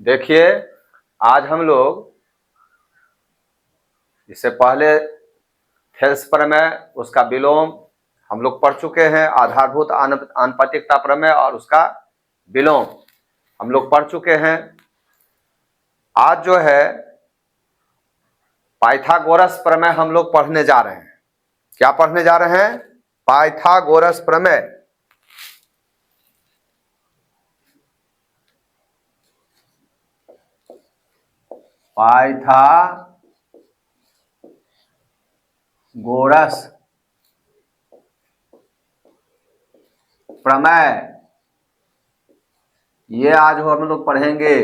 देखिए, आज हम लोग इससे पहले थेल्स प्रमेय, उसका विलोम हम लोग पढ़ चुके हैं। आधारभूत आनुपातिकता प्रमेय और उसका विलोम हम लोग पढ़ चुके हैं। आज जो है पाइथागोरस प्रमेय हम लोग पढ़ने जा रहे हैं। क्या पढ़ने जा रहे हैं? पाइथागोरस प्रमेय। पाइथागोरस प्रमेय ये आज हम लोग पढ़ेंगे।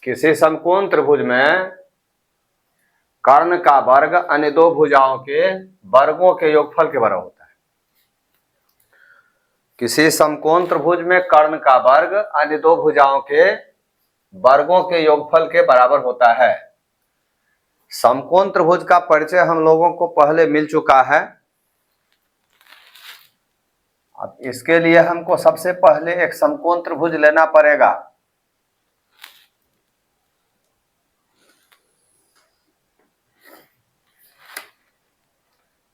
किसी समकोण त्रिभुज में कर्ण का वर्ग अन्य दो भुजाओं के वर्गों के योगफल के बराबर होता है। किसी समकोण त्रिभुज में कर्ण का वर्ग अन्य दो भुजाओं के वर्गों के योगफल के बराबर होता है। समकोण त्रिभुज का परिचय हम लोगों को पहले मिल चुका है। अब इसके लिए हमको सबसे पहले एक समकोण त्रिभुज लेना पड़ेगा।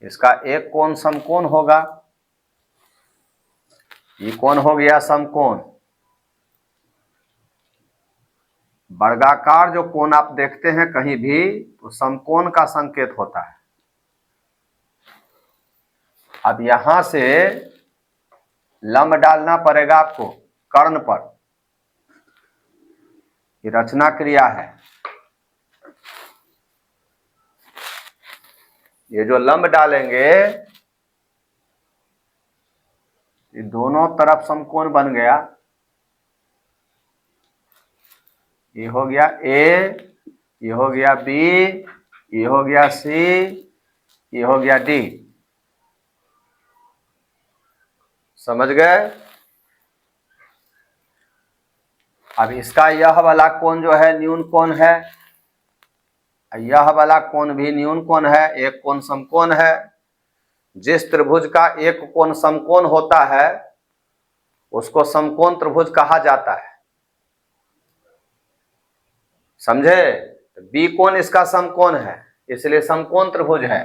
इसका एक कोण समकोण होगा। ये कोण हो गया समकोण। वर्गाकार जो कोण आप देखते हैं कहीं भी तो समकोण का संकेत होता है। अब यहां से लंब डालना पड़ेगा आपको कर्ण पर। ये रचना क्रिया है। ये जो लंब डालेंगे ये दोनों तरफ समकोण बन गया। ये हो गया ए, ये हो गया बी, ये हो गया सी, ये हो गया डी। समझ गए? अब इसका यह वाला कोण जो है न्यून कोण है, यह वाला कोण भी न्यून कोण है, एक कोण समकोण है। जिस त्रिभुज का एक कोण समकोण होता है उसको समकोण त्रिभुज कहा जाता है। समझे? बी कोण इसका समकोण है इसलिए समकोण त्रिभुज है।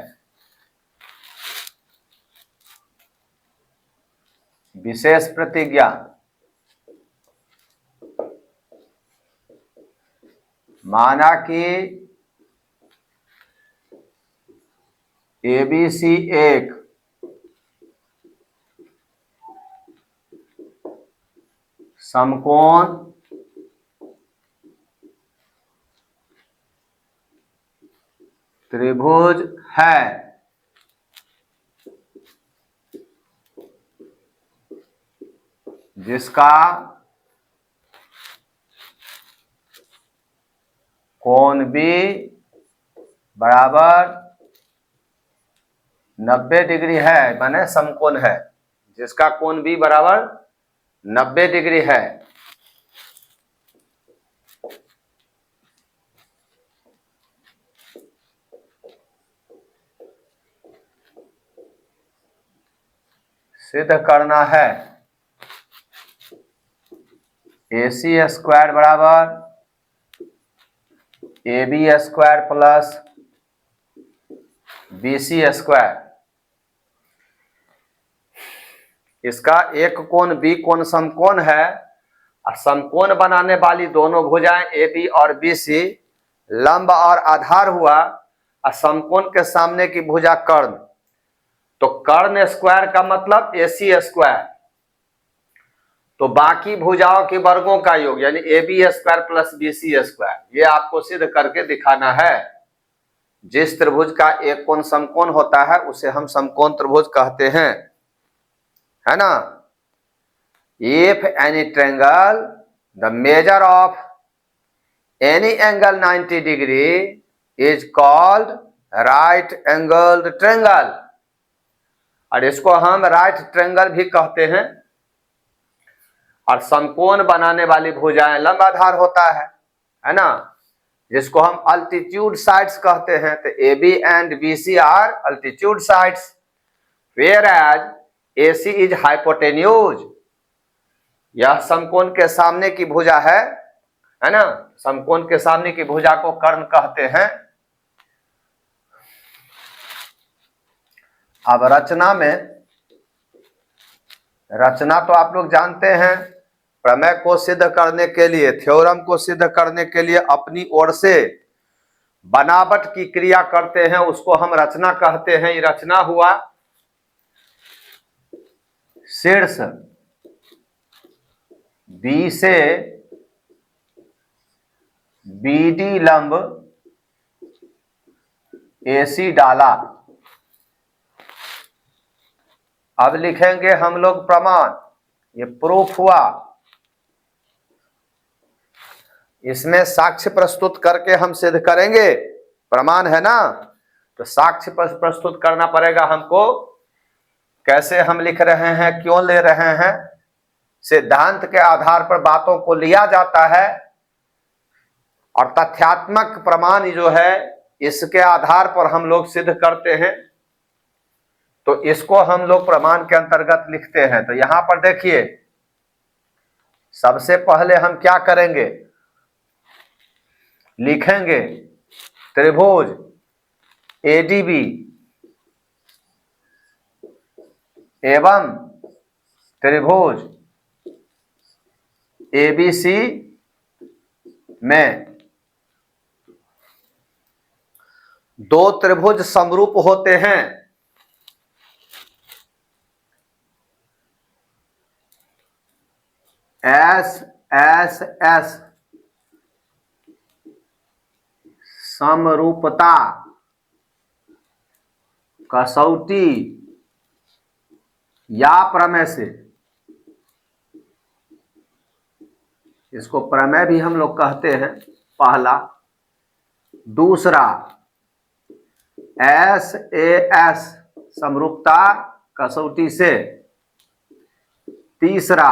विशेष प्रतिज्ञा। माना कि एबीसी एक समकोण त्रिभुज है। जिसका कोण बी बराबर 90 डिग्री है, माने समकोण है। जिसका कोण बी बराबर 90 डिग्री है। सिद्ध करना है AC स्क्वायर बराबर AB square plus BC square. इसका एक कोण B कोण समकोण है और समकोण बनाने वाली दोनों भुजाएं AB और BC लंब और आधार हुआ और समकोण के सामने की भुजा कर्ण, तो कर्ण स्क्वायर का मतलब AC स्क्वायर, तो बाकी भुजाओं के वर्गों का योग यानी AB square plus BC square, ये आपको सिद्ध करके दिखाना है। जिस त्रिभुज का एक कोण समकोण होता है उसे हम समकोण त्रिभुज कहते हैं, है ना। If any triangle the measure of any angle 90 degree is called right angled triangle, और इसको हम राइट ट्रायंगल भी कहते हैं। और समकोण बनाने वाली भुजाएं लंब आधार होता है ना, जिसको हम अल्टीट्यूड साइड्स कहते हैं। तो AB and BC are altitude sides, where as AC is hypotenuse. यह समकोण के सामने की भुजा है ना, समकोण के सामने की भुजा को कर्ण कहते हैं। अब रचना तो आप लोग जानते हैं, प्रमेय को सिद्ध करने के लिए, थ्योरम को सिद्ध करने के लिए अपनी ओर से बनावट की क्रिया करते हैं, उसको हम रचना कहते हैं। ये रचना हुआ शीर्ष B से BD लंब AC डाला। अब लिखेंगे हम लोग प्रमाण, ये प्रूफ हुआ। इसमें साक्ष्य प्रस्तुत करके हम सिद्ध करेंगे, प्रमाण है ना, तो साक्ष्य प्रस्तुत करना पड़ेगा हमको। कैसे हम लिख रहे हैं, क्यों ले रहे हैं, सिद्धांत के आधार पर बातों को लिया जाता है और तथ्यात्मक प्रमाण जो है इसके आधार पर हम लोग सिद्ध करते हैं, तो इसको हम लोग प्रमाण के अंतर्गत लिखते हैं। तो यहां पर देखिए, सबसे पहले हम क्या करेंगे, लिखेंगे त्रिभुज ADB एवं त्रिभुज ABC में दो त्रिभुज समरूप होते हैं। SSS समरूपता कसौटी या प्रमेय से, इसको प्रमेय भी हम लोग कहते हैं, पहला। दूसरा SAS समरूपता कसौटी से। तीसरा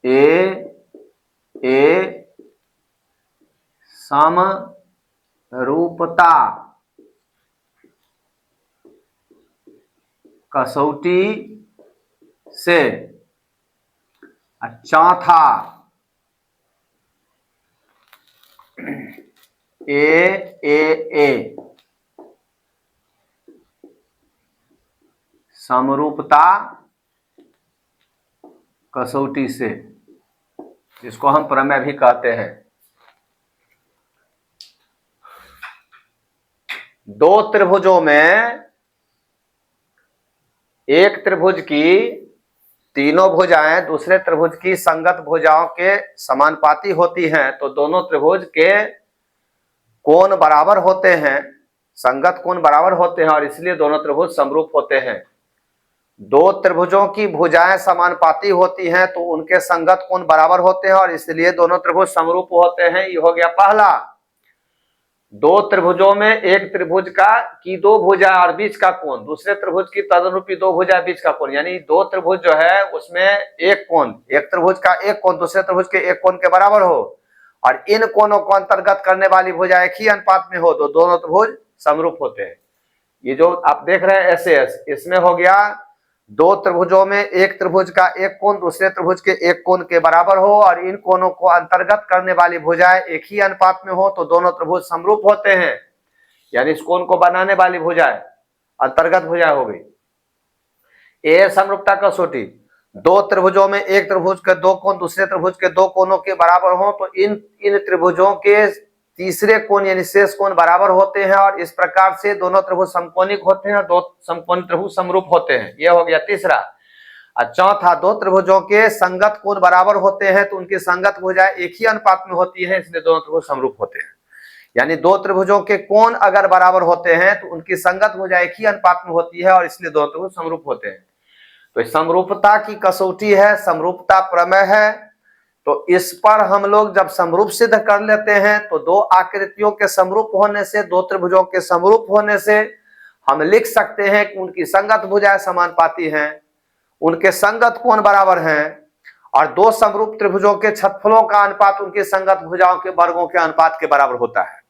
AA समरूपता कसौटी से। चौथा AAA समरूपता कसौटी से, जिसको हम प्रमेय भी कहते हैं। दो त्रिभुजों में एक त्रिभुज की तीनों भुजाएं दूसरे त्रिभुज की संगत भुजाओं के समानुपाती होती हैं, तो दोनों त्रिभुज के कोण बराबर होते हैं, संगत कोण बराबर होते हैं, और इसलिए दोनों त्रिभुज समरूप होते हैं। दो त्रिभुजों की भुजाएं समानुपाती होती हैं तो उनके संगत कोण बराबर होते हैं और इसलिए दोनों त्रिभुज समरूप होते हैं। ये हो गया पहला। दो त्रिभुजों में एक त्रिभुज की दो भुजा और बीच का कोण दूसरे त्रिभुज की तदनुरूपी दो भुजा बीच का कोण, यानी दो त्रिभुज जो है उसमें एक कोण, एक त्रिभुज का एक कोण दूसरे त्रिभुज के एक कोण के बराबर हो और इन कोणों को अंतर्गत करने वाली भुजा एक ही अनुपात में हो तो दोनों त्रिभुज समरूप होते हैं। ये जो आप देख रहे हैं SAS, इसमें हो गया दो त्रिभुजों में एक त्रिभुज का एक कोण दूसरे त्रिभुज के एक कोण के बराबर हो और इन कोणों को अंतर्गत करने वाली भुजाएं एक ही अनुपात में हो तो दोनों त्रिभुज समरूप होते हैं। यानी इस कोण को बनाने वाली भुजाएं अंतर्गत भुजाएं हो गई। ये समरूपता कसौटी, दो त्रिभुजों में एक त्रिभुज के दो कोण दूसरे त्रिभुज के दो कोणों के बराबर हो तो इन त्रिभुजों के तीसरे कोण यानी शेष कोण बराबर होते हैं और इस प्रकार से दोनों त्रिभुज समकोणिक होते हैं और दो समकोणी त्रिभुज समरूप होते हैं। यह हो गया तीसरा। और चौथा, दो त्रिभुजों के संगत कोण बराबर होते हैं तो उनकी संगत भुजाएं एक ही अनुपात में होती है, इसलिए दोनों त्रिभुज समरूप होते हैं। यानी दो त्रिभुजों के कोण अगर बराबर होते हैं तो उनकी संगत भुजाएं एक ही अनुपात में होती है और इसलिए दोनों त्रिभुज समरूप होते हैं। तो समरूपता की कसौटी है, समरूपता प्रमेय है। तो इस पर हम लोग जब समरूप सिद्ध कर लेते हैं तो दो आकृतियों के समरूप होने से, दो त्रिभुजों के समरूप होने से हम लिख सकते हैं कि उनकी संगत भुजाएं समानुपाती हैं, उनके संगत कोण बराबर हैं और दो समरूप त्रिभुजों के छेदफलों का अनुपात उनकी संगत भुजाओं के वर्गों के अनुपात के बराबर होता है।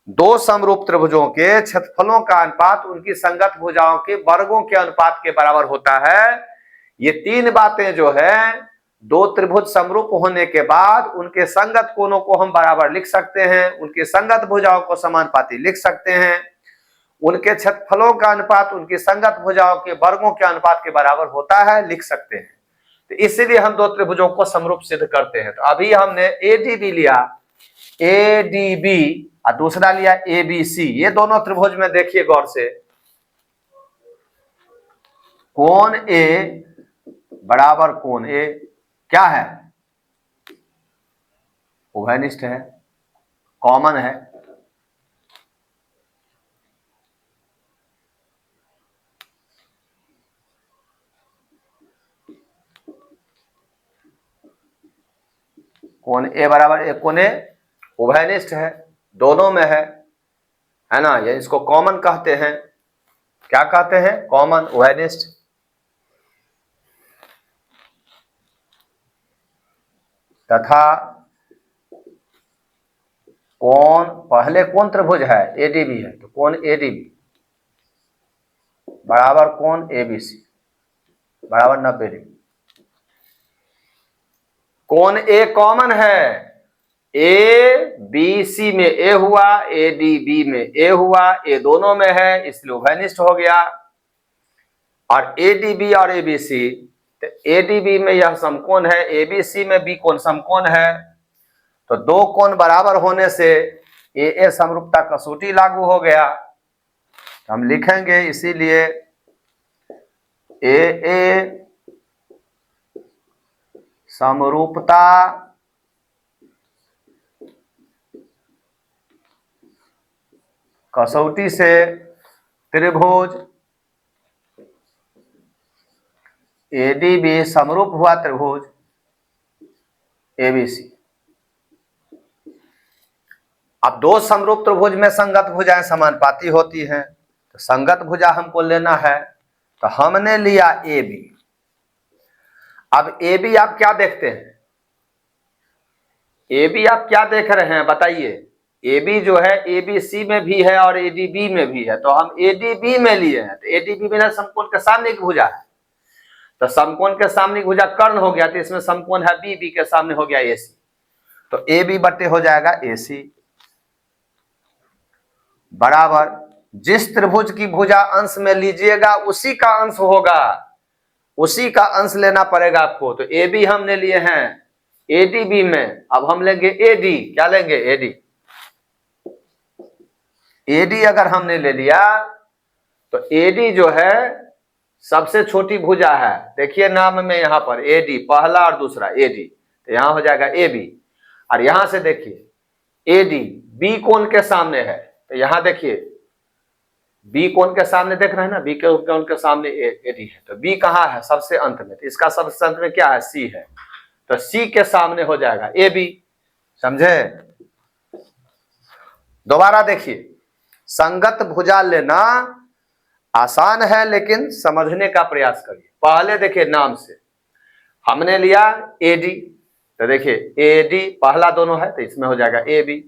दो समरूप त्रिभुजों के छेदफलों का अनुपात उनकी संगत भुजाओं के वर्गों के अनुपात के बराबर होता है। ये तीन बातें जो है, दो त्रिभुज समरूप होने के बाद उनके संगत कोणों को हम बराबर लिख सकते हैं, उनकी संगत भुजाओं को समानुपाती लिख सकते हैं, उनके छेदफलों का अनुपात उनकी संगत भुजाओं के वर्गों के अनुपात के बराबर होता है, लिख सकते हैं। तो इसलिए हम दो त्रिभुजों को समरूप सिद्ध करते हैं। तो अभी हमने ADB लिया, ADB और दूसरा लिया ABC। ये दोनों त्रिभुज में देखिए गौर से, कोण A बराबर कोण A क्या है? उभयनिष्ठ है, कॉमन है। कोण A बराबर एक कोण A उभयनिष्ठ है, दोनों में है ना। ये इसको कॉमन कहते हैं। क्या कहते हैं? कॉमन, उभयनिष्ठ। तथा कोण, पहले कौन त्रिभुज है? ADB है, तो कोण ADB बराबर कोण ABC बराबर 90 डिग्री। कोण A कॉमन है, ABC में A हुआ, ADB में A हुआ, A दोनों में है इसलिए उभयनिष्ठ हो गया। और ADB और ABC, तो ADB में यह समकोण है, ABC में B कोण समकोण है। तो दो कोण बराबर होने से AA समरूपता कसौटी लागू हो गया। तो हम लिखेंगे इसीलिए AA समरूपता कसौटी से त्रिभुज ADB समरूप हुआ त्रिभुज ABC। अब दो समरूप त्रिभुज में संगत भुजाएं समानुपाती होती हैं, तो संगत भुजा हमको लेना है, तो हमने लिया AB। अब AB आप क्या देखते हैं? AB आप क्या देख रहे हैं बताइए? AB जो है ABC में भी है और ADB में भी है, तो हम ADB में लिए हैं। तो ADB में समकोण के सामने की भुजा है, तो समकोण के सामने की भुजा कर्ण हो गया, तो इसमें समकोण है B, B के सामने हो गया AC, तो AB बटे हो जाएगा AC बराबर जिस त्रिभुज की भुजा अंश में लीजिएगा उसी का अंश होगा, उसी का अंश लेना पड़ेगा आपको। तो AB हमने लिए हैं ADB में, अब हम लेंगे AD। क्या लेंगे? AD। AD अगर हमने ले लिया तो AD जो है सबसे छोटी भुजा है। देखिए नाम में यहां पर AD पहला और दूसरा AD, तो यहां हो जाएगा AB। और यहां से देखिए AD B कोण के सामने है, तो यहां देखिए B कोण के सामने देख रहे हैं ना, B के कोण के सामने AD है, तो B कहां है? सबसे अंत में, तो इसका सबसे अंत में क्या है? C है, तो C के सामने हो जाएगा AB। समझे? दोबारा देखिए, संगत भुजा लेना आसान है लेकिन समझने का प्रयास करिए। पहले देखिए नाम से हमने लिया AD, तो देखिए AD पहला दोनों है, तो इसमें हो जाएगा AB।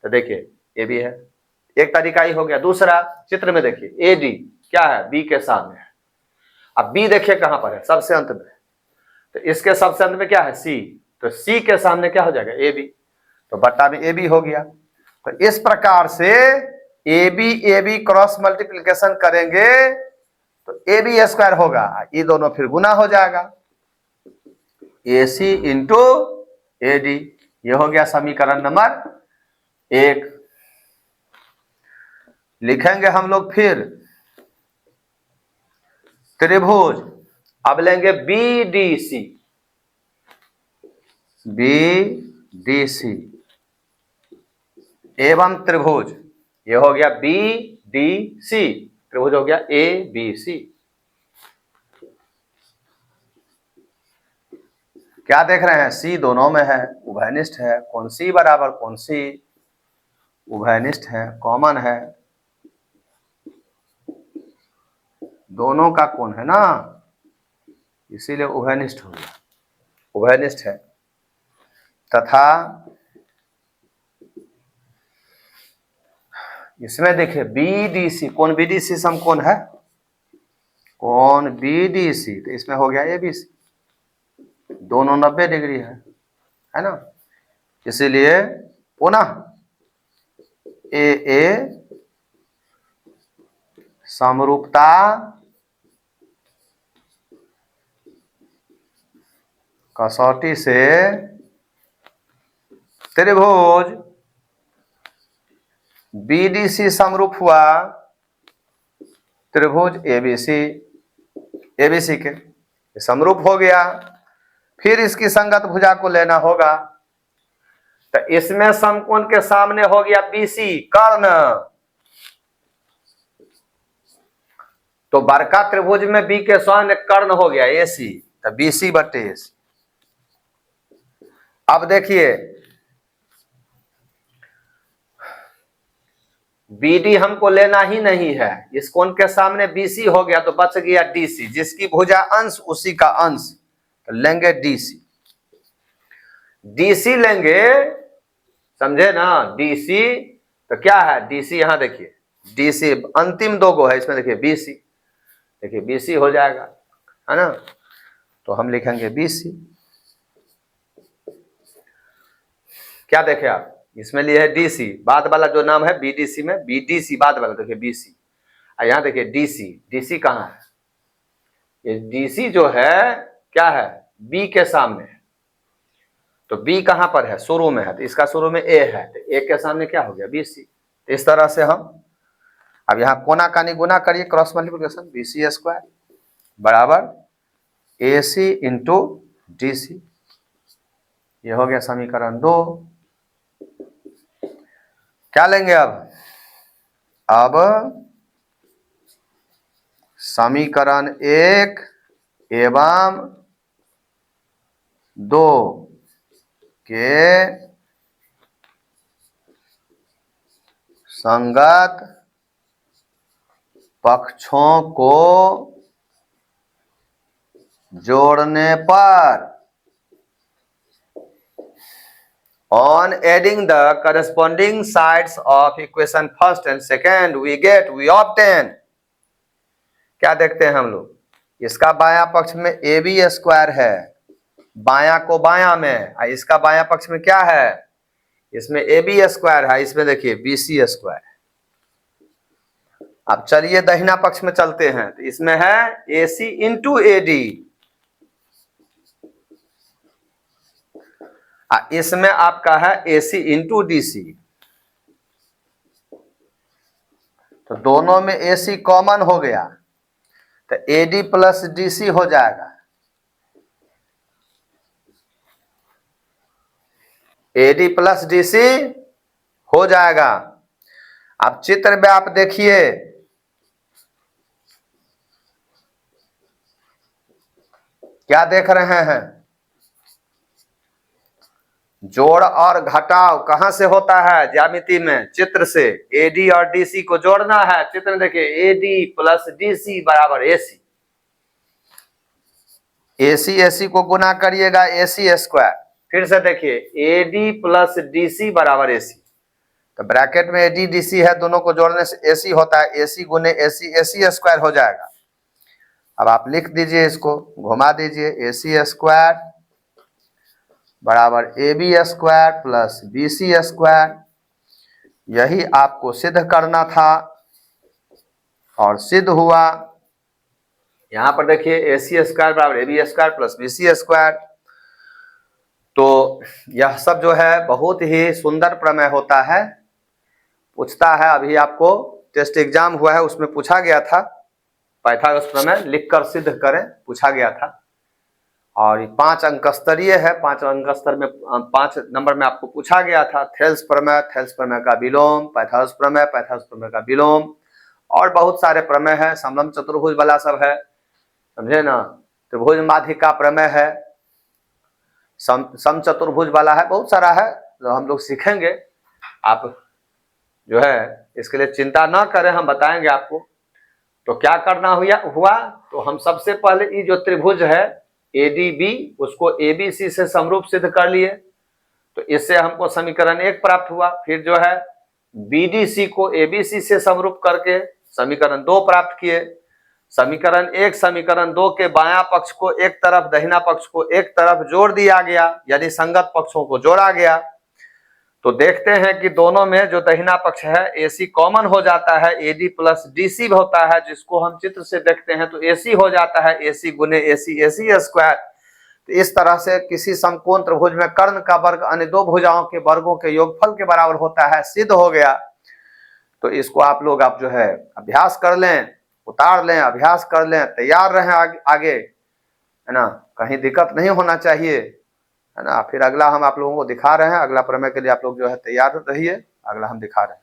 तो देखिए AB है, एक तरीका ही हो गया। दूसरा चित्र में देखिए AD क्या है, B के सामने है। अब B देखिए कहां पर है, सबसे अंत में, तो इसके सबसे अंत में क्या है, C, तो C के सामने क्या हो जाएगा, AB, तो बट्टा में AB हो गया। तो इस प्रकार से AB क्रॉस मल्टीप्लिकेशन करेंगे तो AB स्क्वायर होगा, ये दोनों फिर गुना हो जाएगा, AC इंटू AD, ये हो गया समीकरण नंबर 1। लिखेंगे हम लोग फिर त्रिभुज, अब लेंगे BDC, BDC एवं त्रिभुज, ये हो गया BDC, त्रिभुज हो गया ABC। क्या देख रहे हैं, C दोनों में है, उभयनिष्ठ है, कौन C बराबर कौन C, उभयनिष्ठ है, कॉमन है, दोनों का कोण है ना, इसीलिए उभयनिष्ठ हो गया, उभयनिष्ठ है। तथा इसमें देखिए BDC, कौन BDC समकोण है, कौन BDC, तो इसमें हो गया ABC, दोनों 90 डिग्री है ना, इसीलिए पुनः AA समरूपता कसौटी से त्रिभुज BDC समरूप हुआ त्रिभुज ABC के समरूप हो गया। फिर इसकी संगत भुजा को लेना होगा, तो इसमें समकोण के सामने हो गया BC कर्ण, तो बड़का त्रिभुज में B के सामने कर्ण हो गया AC, तो BC बटे AC। अब देखिए BD हमको लेना ही नहीं है, इस कोण के सामने BC हो गया तो बच गया DC, जिसकी भुजा अंश उसी का अंश, तो लेंगे DC लेंगे, समझे ना, DC, तो क्या है DC, यहां देखिए DC अंतिम दो गो है, इसमें देखिए BC, देखिए BC हो जाएगा, है ना, तो हम लिखेंगे BC। क्या देखे आप, इसमें लिए है DC, बाद वाला जो नाम है BDC में, BDC बाद वाला देखिए BC, और यहां देखिए DC कहां है, ये DC जो है क्या है, B के सामने है, तो B कहां पर है, शुरू में है, तो इसका शुरू में A है, तो A के सामने क्या हो गया BC। इस तरह से हम अब यहाँ कोना कानी गुना करिए, क्रॉस मल्टीप्लिकेशन, BC स्क्वायर बराबर AC इंटू DC, ये हो गया समीकरण 2। क्या लेंगे अब समीकरण 1 एवं 2 के संगत पक्षों को जोड़ने पर on adding the corresponding sides of equation first and second we obtain, क्या देखते हैं हम लोग, इसका बायां पक्ष में AB स्क्वायर है, बायां को बायां में, इसका बायां पक्ष में क्या है, इसमें AB स्क्वायर है, इसमें देखिए BC स्क्वायर। अब चलिए दाहिना पक्ष में चलते हैं, तो इसमें है AC इंटू AD, इसमें आपका है AC इंटू DC, तो दोनों में AC कॉमन हो गया, तो AD प्लस DC हो जाएगा, AD प्लस DC हो जाएगा। अब चित्र में आप देखिए, क्या देख रहे हैं, जोड़ और घटाव कहां से होता है, ज्यामिति में चित्र से, AD और DC को जोड़ना है, चित्र में देखिए AD प्लस DC बराबर AC, AC को गुना करिएगा AC स्क्वायर, फिर से देखिए AD प्लस DC बराबर AC, तो ब्रैकेट में AD DC है, दोनों को जोड़ने से AC होता है, AC गुने AC, AC स्क्वायर हो जाएगा। अब आप लिख दीजिए, इसको घुमा दीजिए, AC स्क्वायर बराबर AB square plus BC square. यही आपको सिद्ध करना था और सिद्ध हुआ। यहां पर देखिए AC स्क्वायर बराबर AB square plus BC square. तो यह सब जो है बहुत ही सुंदर प्रमेय होता है, पूछता है। अभी आपको टेस्ट एग्जाम हुआ है, उसमें पूछा गया था पाइथागोरस प्रमेय लिखकर सिद्ध करें, पूछा गया था। और ये 5 अंक स्तरीय है, 5 अंक स्तर में 5 नंबर में आपको पूछा गया था। थेल्स प्रमेय, थेल्स प्रमेय का विलोम, पाइथागोरस प्रमेय, पाइथागोरस प्रमेय का विलोम, और बहुत सारे प्रमेय है, समलंब चतुर्भुज वाला सब है, समझे ना। त्रिभुज माध्यिका प्रमेय है, सम चतुर्भुज वाला है, बहुत सारा है जो हम लोग सीखेंगे। आप जो है इसके लिए चिंता ना करें, हम बताएंगे आपको। तो क्या करना हुआ, तो हम सबसे पहले ये जो त्रिभुज है ADB, उसको ABC से समरूप सिद्ध कर लिए, तो इससे हमको समीकरण 1 प्राप्त हुआ। फिर जो है BDC को ABC से समरूप करके समीकरण 2 प्राप्त किए। समीकरण 1 समीकरण 2 के बायां पक्ष को एक तरफ, दाहिना पक्ष को एक तरफ जोड़ दिया गया, यानी संगत पक्षों को जोड़ा गया। तो देखते हैं कि दोनों में जो दाहिना पक्ष है AC कॉमन हो जाता है, AD प्लस DC होता है, जिसको हम चित्र से देखते हैं तो AC हो जाता है, AC गुने AC, AC स्क्वायर। तो इस तरह से किसी समकोण त्रिभुज में कर्ण का वर्ग अन्य दो भुजाओं के वर्गों के योगफल के बराबर होता है, सिद्ध हो गया। तो इसको आप लोग जो है अभ्यास कर लें, उतार लें, अभ्यास कर लें, तैयार रहें आगे, है ना, कहीं दिक्कत नहीं होना चाहिए, है ना। फिर अगला हम आप लोगों को दिखा रहे हैं, अगला प्रमेय के लिए आप लोग जो है तैयार रहिए, अगला हम दिखा रहे हैं।